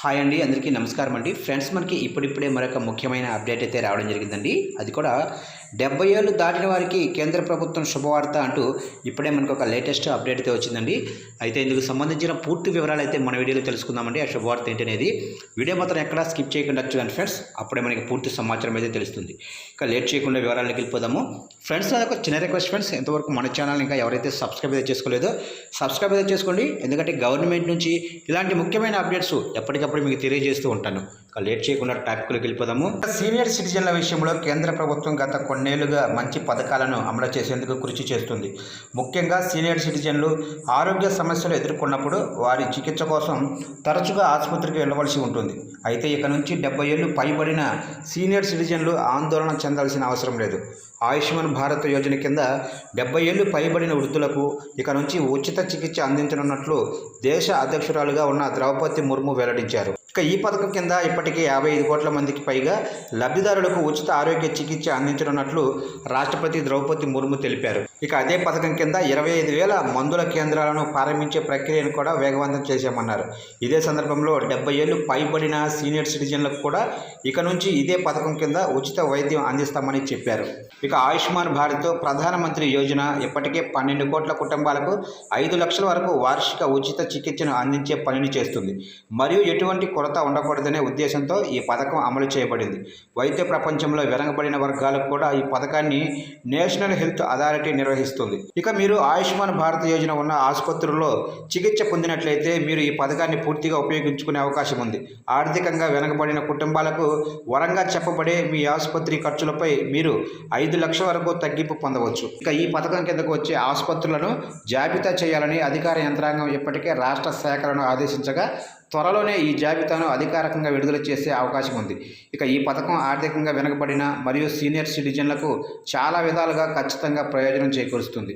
Hi అండి, అందరికీ నమస్కారం అండి. ఫ్రెండ్స్, మనకి ఇప్పుడిప్పుడే మరొక ముఖ్యమైన అప్డేట్ అయితే రావడం జరిగిందండి. అది కూడా 70 ఏళ్ళు దాటిన వారికి కేంద్ర ప్రభుత్వం శుభవార్త అంటూ ఇప్పుడే మనకు ఒక లేటెస్ట్ అప్డేట్ అయితే వచ్చిందండి. అయితే ఇందుకు సంబంధించిన పూర్తి వివరాలు అయితే మన వీడియోలో తెలుసుకుందామండి. ఆ శుభవార్త ఏంటనేది వీడియో మాత్రం ఎక్కడా స్కిప్ చేయకుండా చూడండి ఫ్రెండ్స్. అప్పుడే మనకి పూర్తి సమాచారం అయితే తెలుస్తుంది. ఇక లేట్ చేయకుండా వివరాలకు వెళ్ళిపోదాము. ఫ్రెండ్స్, అదొక చిన్న రిక్వెస్ట్ ఫ్రెండ్స్, ఇంతవరకు మన ఛానల్ ఇంకా ఎవరైతే సబ్స్క్రైబ్ అయితే చేసుకోలేదో సబ్స్క్రైబ్ అయితే చేసుకోండి. ఎందుకంటే గవర్నమెంట్ నుంచి ఇలాంటి ముఖ్యమైన అప్డేట్స్ ఎప్పటికప్పుడు మీకు తెలియజేస్తూ ఉంటాను. ఇక లేట్ చేయకుండా టాపిక్లోకి వెళ్ళిపోదాము. సీనియర్ సిటిజన్ల విషయంలో కేంద్ర ప్రభుత్వం గత కొన్నేళ్లుగా మంచి పథకాలను అమలు చేసేందుకు కృషి చేస్తుంది. ముఖ్యంగా సీనియర్ సిటిజన్లు ఆరోగ్య సమస్యలు ఎదుర్కొన్నప్పుడు వారి చికిత్స కోసం తరచుగా ఆసుపత్రికి వెళ్ళవలసి ఉంటుంది. అయితే ఇక నుంచి 70 ఏళ్ళు పైబడిన సీనియర్ సిటిజన్లు ఆందోళన చెందాల్సిన అవసరం లేదు. ఆయుష్మాన్ భారత్ యోజన కింద 70 ఏళ్ళు పైబడిన వృద్ధులకు ఇక నుంచి ఉచిత చికిత్స అందించనున్నట్లు దేశ అధ్యక్షురాలుగా ఉన్న ద్రౌపది ముర్ము వెల్లడించారు. ఇక ఈ పథకం కింద ఇప్పటికే 55 కోట్ల మందికి పైగా లబ్ధిదారులకు ఉచిత ఆరోగ్య చికిత్స అందించనున్నట్లు రాష్ట్రపతి ద్రౌపది ముర్ము తెలిపారు. ఇక అదే పథకం కింద 25,000 మందుల కేంద్రాలను ప్రారంభించే ప్రక్రియను కూడా వేగవంతం చేశామన్నారు. ఇదే సందర్భంలో 70 ఏళ్ళు పైబడిన సీనియర్ సిటిజన్లకు కూడా ఇక నుంచి ఇదే పథకం కింద ఉచిత వైద్యం అందిస్తామని చెప్పారు. ఇక ఆయుష్మాన్ భారత్ ప్రధానమంత్రి యోజన ఇప్పటికే 12 కోట్ల కుటుంబాలకు 5 లక్షల వరకు వార్షిక ఉచిత చికిత్సను అందించే పనిని చేస్తుంది. మరియు ఎటువంటి కొరత ఉండకూడదనే ఉద్దేశంతో ఈ పథకం అమలు చేయబడింది. వైద్య ప్రపంచంలో వెనకబడిన వర్గాలకు కూడా ఈ పథకాన్ని నేషనల్ హెల్త్ అథారిటీ నిర్వహిస్తుంది. ఇక మీరు ఆయుష్మాన్ భారత్ యోజన ఉన్న ఆసుపత్రుల్లో చికిత్స పొందినట్లయితే మీరు ఈ పథకాన్ని పూర్తిగా ఉపయోగించుకునే అవకాశం ఉంది. ఆర్థికంగా వెనకబడిన కుటుంబాలకు వరంగా చెప్పబడే మీ ఆసుపత్రి ఖర్చులపై మీరు 5 లక్షల వరకు తగ్గింపు పొందవచ్చు. ఇక ఈ పథకం కిందకు వచ్చే ఆసుపత్రులను జాబితా చేయాలని అధికార యంత్రాంగం ఇప్పటికే రాష్ట్ర శాఖలను ఆదేశించగా త్వరలోనే ఈ జాబితాను అధికారికంగా విడుదల చేసే అవకాశం ఉంది. ఇక ఈ పథకం ఆర్థికంగా వెనుకబడిన మరియు సీనియర్ సిటిజన్లకు చాలా విధాలుగా ఖచ్చితంగా ప్రయోజనం చేకూరుస్తుంది.